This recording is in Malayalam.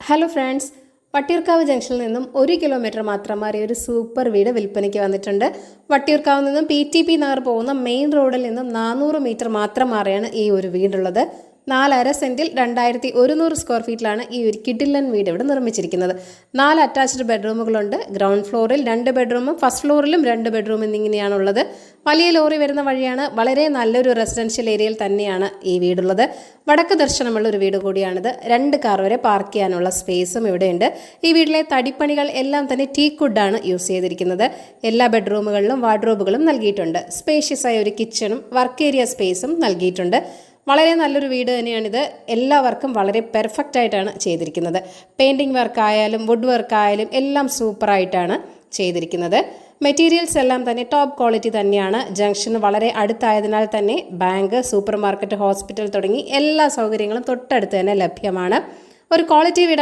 ഹലോ ഫ്രണ്ട്സ്, വട്ടിയൂർക്കാവ് ജംഗ്ഷനിൽ നിന്നും 1 കിലോമീറ്റർ മാത്രം മാറിയ ഒരു സൂപ്പർ വീട് വിൽപ്പനയ്ക്ക് വന്നിട്ടുണ്ട്. വട്ടിയൂർക്കാവിൽ നിന്നും PTP നഗർ പോകുന്ന മെയിൻ റോഡിൽ നിന്നും 400 മീറ്റർ മാത്രം മാറിയാണ് ഈ ഒരു വീടുള്ളത്. 4.5 സെന്റിൽ 2100 സ്ക്വയർ ഫീറ്റിലാണ് ഈ ഒരു കിഡിലൻ വീട് ഇവിടെ നിർമ്മിച്ചിരിക്കുന്നത്. 4 അറ്റാച്ച്ഡ് ബെഡ്റൂമുകളുണ്ട്. ഗ്രൗണ്ട് ഫ്ലോറിൽ 2 ബെഡ്റൂമും ഫസ്റ്റ് ഫ്ലോറിലും 2 ബെഡ്റൂം എന്നിങ്ങനെയാണുള്ളത്. വലിയ ലോറി വരുന്ന വഴിയാണ്. വളരെ നല്ലൊരു റെസിഡൻഷ്യൽ ഏരിയയിൽ തന്നെയാണ് ഈ വീടുള്ളത്. വടക്ക് ദർശനമുള്ള ഒരു വീട് കൂടിയാണിത്. 2 കാർ വരെ പാർക്ക് ചെയ്യാനുള്ള സ്പേസും ഇവിടെയുണ്ട്. ഈ വീട്ടിലെ തടിപ്പണികൾ എല്ലാം തന്നെ ടീക്ക് വുഡാണ് യൂസ് ചെയ്തിരിക്കുന്നത്. എല്ലാ ബെഡ്റൂമുകളിലും വാർഡ്രോബുകളും നൽകിയിട്ടുണ്ട്. സ്പേഷ്യസ് ആയ ഒരു കിച്ചണും വർക്ക് ഏരിയ സ്പേസും നൽകിയിട്ടുണ്ട്. വളരെ നല്ലൊരു വീട് തന്നെയാണിത്. എല്ലാ വർക്കും വളരെ പെർഫെക്റ്റ് ആയിട്ടാണ് ചെയ്തിരിക്കുന്നത്. പെയിൻറ്റിങ് വർക്കായാലും വുഡ് വർക്കായാലും എല്ലാം സൂപ്പറായിട്ടാണ് ചെയ്തിരിക്കുന്നത്. മെറ്റീരിയൽസ് എല്ലാം തന്നെ ടോപ്പ് ക്വാളിറ്റി തന്നെയാണ്. ജംഗ്ഷന് വളരെ അടുത്തായതിനാൽ തന്നെ ബാങ്ക്, സൂപ്പർ മാർക്കറ്റ്, ഹോസ്പിറ്റൽ തുടങ്ങി എല്ലാ സൗകര്യങ്ങളും തൊട്ടടുത്ത് തന്നെ ലഭ്യമാണ്. ഒരു ക്വാളിറ്റി വീടാണ്.